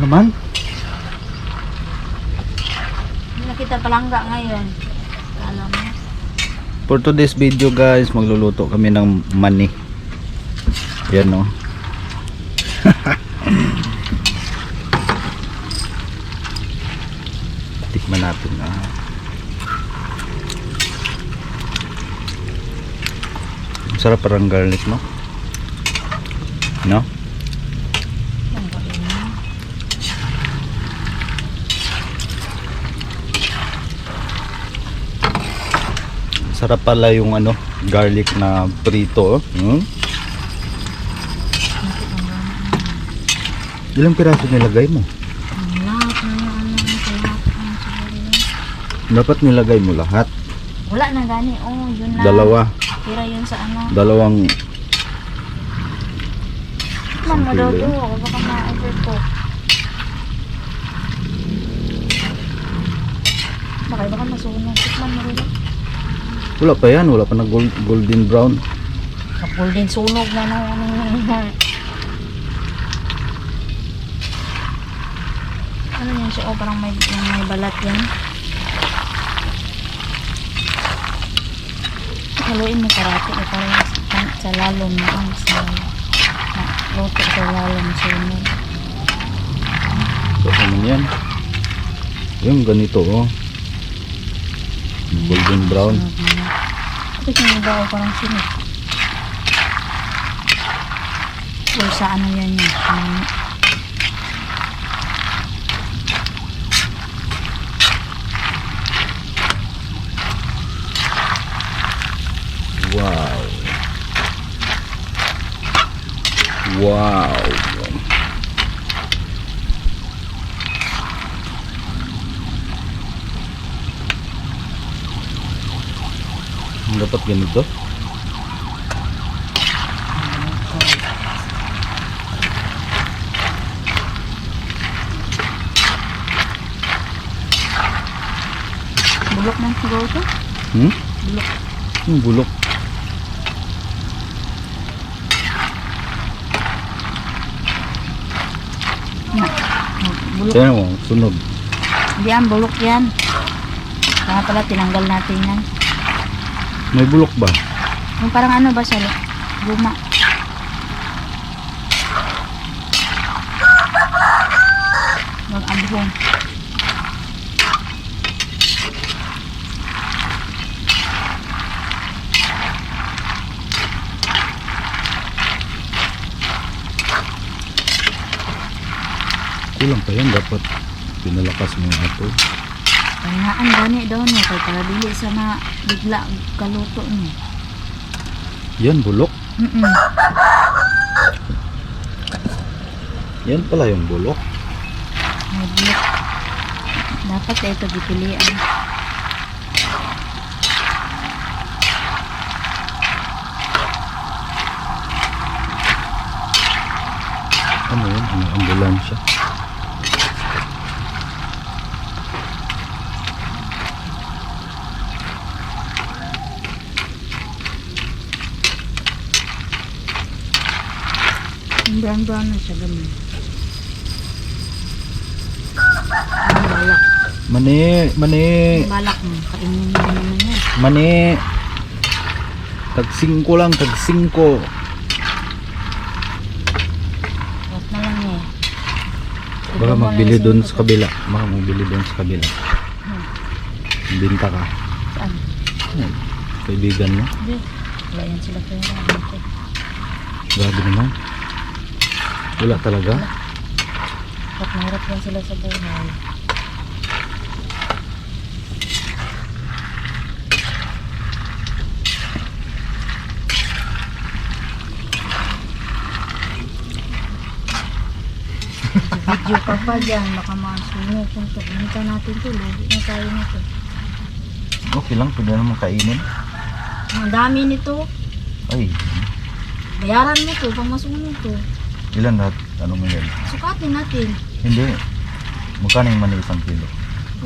naman? Hindi na kita palangga ngayon. Alam mo. For today's video guys, magluluto kami ng mani. Yan o. Tikman natin na. Sarap parang garlic, no? No? Sarap pala yung ano, garlic na prito. Ilang piraso nilagay mo? Lahat na yan. Dapat nilagay mo lahat. Wala na gani. Oh, yun na. Dalawa. Tira yun sa ano. Dalawang. Man mo daw to. Baka ma-overcook. Baka masunog. Tikman mo rin. Wala pa yan. Wala pa na golden brown. Golden sunog na na. Ano yun siya? Oh, parang may balat yan. Haluin mo karate. Parang sa lalong na. Luto sa lalong sunog. So, ano yan? Yung ganito, oh. Golden brown. Ito yung iba, parang sinig. O sa ano yan yun? Wow. Wow. Dapat ganito. Bulok ng siguro to? Bulok. Yung bulok. Bulok. Tignan mo, sunog. Hindi yan, bulok yan. Kaya pala tinanggal natin yan. May bulok ba? Yung parang ano ba siya? Guma. Mag-ambong. Kulang pa yan. Dapat pinalakas mo yung ato. Pahingaan gani daw niya. Kaya para dili sa bigla kaluto niya. Yan, bulok. Yan pala yung bulok. May bulok. Dapat ito gipilian. Ano yun? Ano, ambulansya. Brown na siya ganun. Ang balak. Mani. Ang balak mo. Kainin mo naman yan. Mani. Tag 5 lang, tag 5. Huwag na lang eh. Baka magbili doon sa kabila. Baka magbili doon sa kabila. Binta ka. Saan? Kaibigan mo. Hindi. Wala yan sila pera. Grabe naman. Wala talaga. Ba't mahirap yan sila sa buhay? Video pa pa dyan. Baka masunog kung ito. Minta natin ito. Lugi na tayo nito. Okay lang. Pwede naman kainin. Ang dami nito. Ay. Bayaran mo to. Pag masunog to. Ilan lahat? Ano mo yan? Sukatin natin. Hindi. Magkano yung mani isang kilo?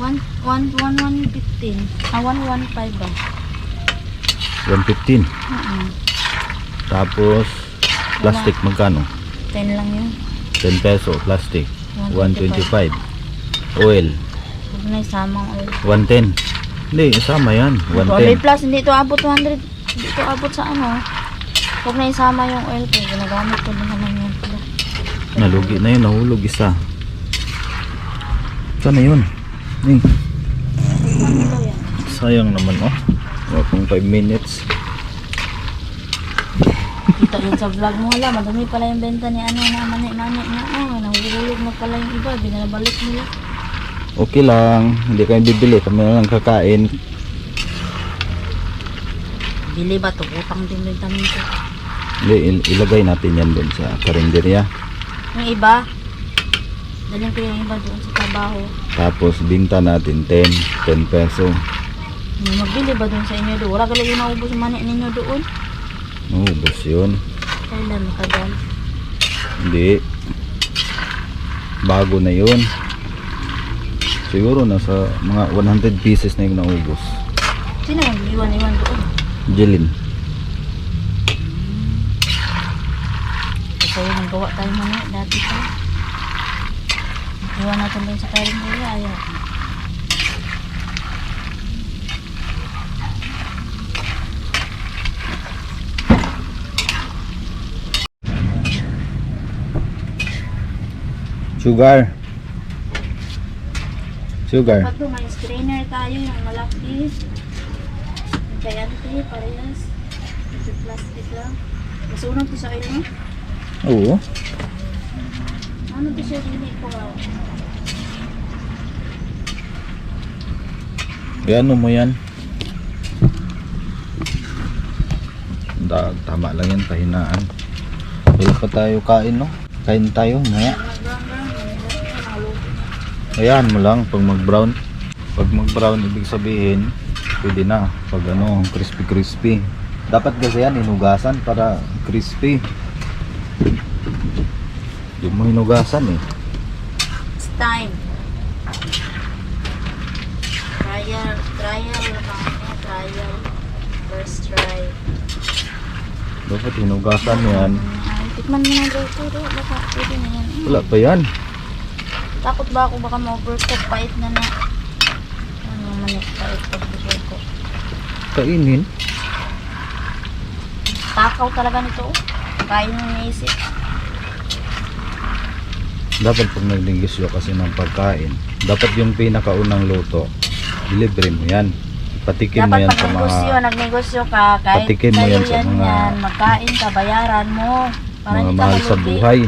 115. 115 ba? 115. Mm-mm. Tapos plastic magkano? 10 lang yun. 10 peso plastic. 125. Oil, Huwag na isamang oil. 110. Hindi, isama yan. 100 110. plus, hindi ito abot 200. Hindi ito abot sa ano. Huwag na isama yung oil ko. Ginagamit ko din naman yun. Nalugi na yun, nahulog isa. Sana yun. Hey, Ano ba yan? sayang naman oh. Kung 5 minutes. Kita yun sa vlog mo. Hala, madami pala yung benta ni ano na mani-mani na. Nahulog na pala yung iba. Binabalik nila. Okay lang, hindi kami bibili, kami na lang kakain. Bili ba ito? Utang din din kami ito. Hindi, ilagay natin yan doon sa karinderya. Yung iba, daling ko yung iba doon sa trabaho. Tapos binta natin 10 peso. Magbili ba doon sa inyo doon? Wala galing yung naubos yung mani ninyo doon? Ubus yun. Kailan matagal? Hindi. Bago na yun. Siguro nasa mga 100 pieces na yung naubos. Sino mag-iwan-iwan doon? Jelin. Kasi yung gawa tayo mani dati pa. Iwan natin doon sa karin nila. Ayaw. Sugar. Sugar. Pag may strainer tayo yung malaki. Kaya ito parehas. Ito plastic lang. Masunod ito sa oil mo? Oo. Ano ito siya hindi ko Ano mo yan? Tama lang yan, pahinaan. Wala pa tayo kain, no? Kain tayo, maya. Ayan mo lang, pag mag-brown. Pag mag-brown, ibig sabihin, pwede na. Pag ano, crispy-crispy. Dapat kasi yan, hinugasan para crispy. Hindi mo hinugasan eh. It's time. Trial. First try. Dapat hinugasan yan. Ay, tikman mo na daw ito. Baka pwede na yan. Wala pa yan. Takot ba ako baka ma-overcook? Pait na na. Ano naman yung pait pag overcook? Kainin. Takaw talaga nito. Kain mo naisip. Dapat pag nagnegisyo kasi ng pagkain, dapat yung pinakaunang luto, delivery mo yan. Patikim mo Dapat yan pag sa nagnegosyo ka, kahit Patikim mo sa'yo yan sa mga- magkain ka, bayaran mo. Para mga hindi ka mahal sa malugi. buhay.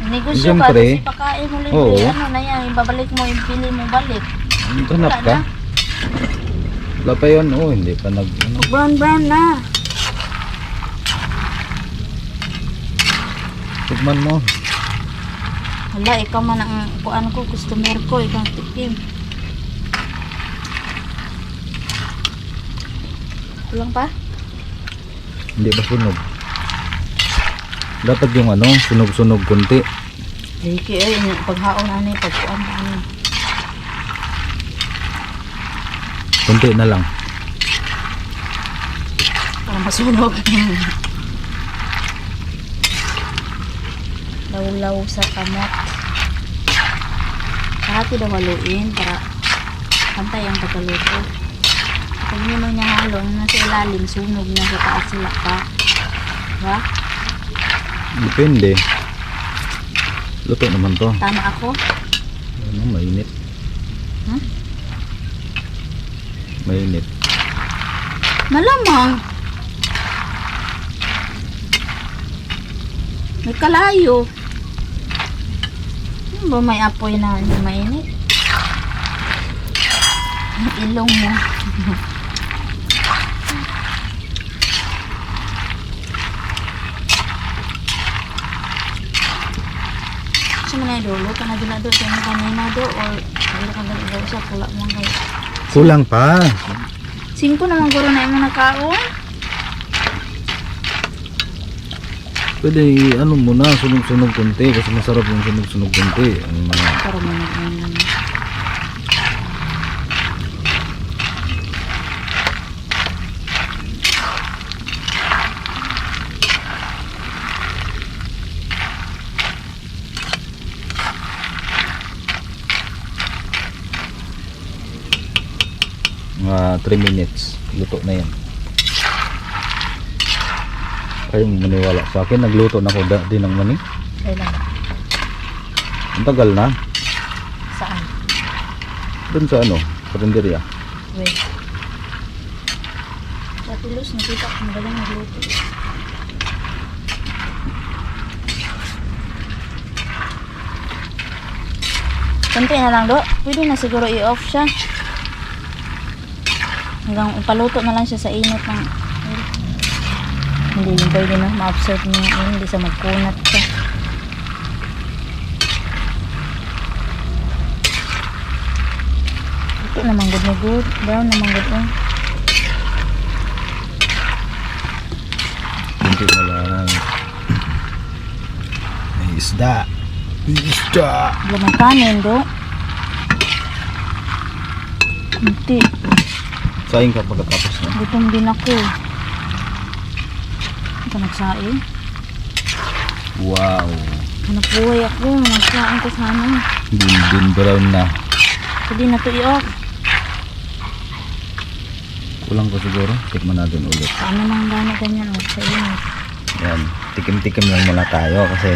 Negosyo Siyempre, ka, kasi pakain mo libre. oo. Ano na yan, ibabalik mo, ibili mo balik. Ganap Wala ka. na. Wala pa yun, oh, hindi pa nag, ano. Brown na. Tikman mo. Hala, ikaw man ang kuan ko, customer ko, ikaw ang tikim. Kulang pa? Hindi ba sunog? Dapat yung ano, sunog-sunog kunti. Liki ay, paghaon na ni, pagkuan na ni. Kunti na lang. Para masunog. Law-law sa kamot. Kahati daw haluin para pantay ang pagkaluto. Pag hindi mo niya halo, nasa ilalim, sunog na sa taas sila pa. Diba? Depende. Luto naman to. Tama ako? Ano, mainit. Hmm? Mainit. Malamang. May kalayo. Ano ba may apoy na hindi mainit? Ang ilong mo. Sa mga idolo, ka na ginado sa mga kanina do or wala ka ganun daw siya, pula mo kayo. Kulang pa. 5 naman guro na yung nakaon. Pwede ano muna, sunog-sunog kunti kasi masarap yung sunog-sunog kunti. Ang mga Para mo na. mga 3 minutes. Luto na yan. Ayaw mo maniwala sa akin. Nagluto na ako din ng mani. Kailan? Ang tagal na. Saan? Doon sa ano, karinderya. Wait. Sa Tulos, nakita ko magaling nagluto. Kunti na lang, Do. Pwede na siguro i-off siya. Hanggang ipaluto na lang siya sa init ng... Hindi yung pwede na ma-observe niya. Hindi siya magkunat siya. Ito naman good na good. Brown naman good. Kunti na lang. May isda. Isda. Lamang kanin, Do. Kunti. Sayang ka pagkatapos na. Gutom din ako. Ano ka nagsain? Wow. Hanap buhay ako. Nagsain ko sana. Golden brown na. Pwede na to i-off. Kulang ko siguro. Tikman natin ulit. Paano mang gano'n ganyan o sa init? Yan. Tikim-tikim lang muna tayo kasi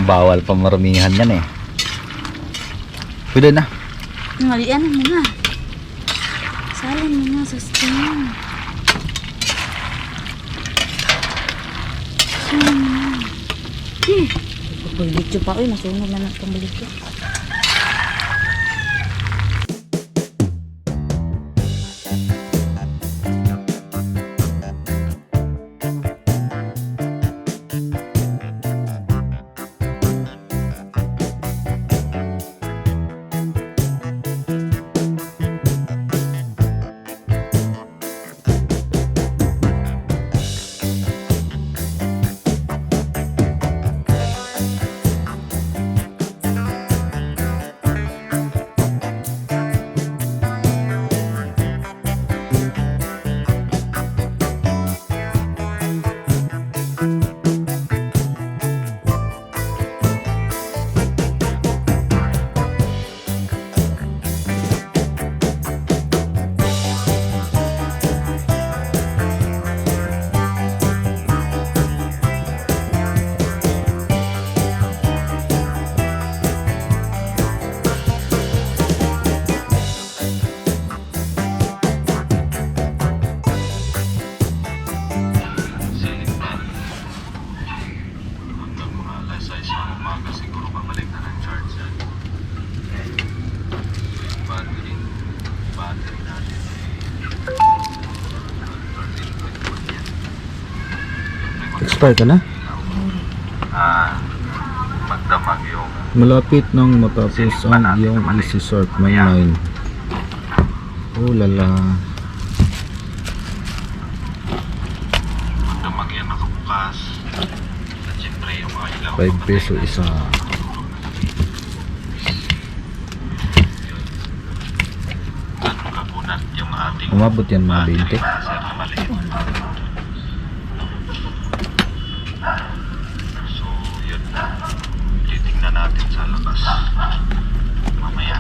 bawal pa maramihan yan eh. Pwede na. Ngalian mo na. Salin mo na sa steam. Salin mo na. Pagbulit pa. Uy, nasunog na ng pambulit ko. Expire ka na? Magdamag yung Malapit nang matapos ang iyong easy sort online. Oh lala. magdamag yan nakabukas. At syempre yung mga ilaw 5 peso isa. kabunat yung ating Umabot yan mga 20. sir na maliit. So yun, titingnan natin sa labas mamaya.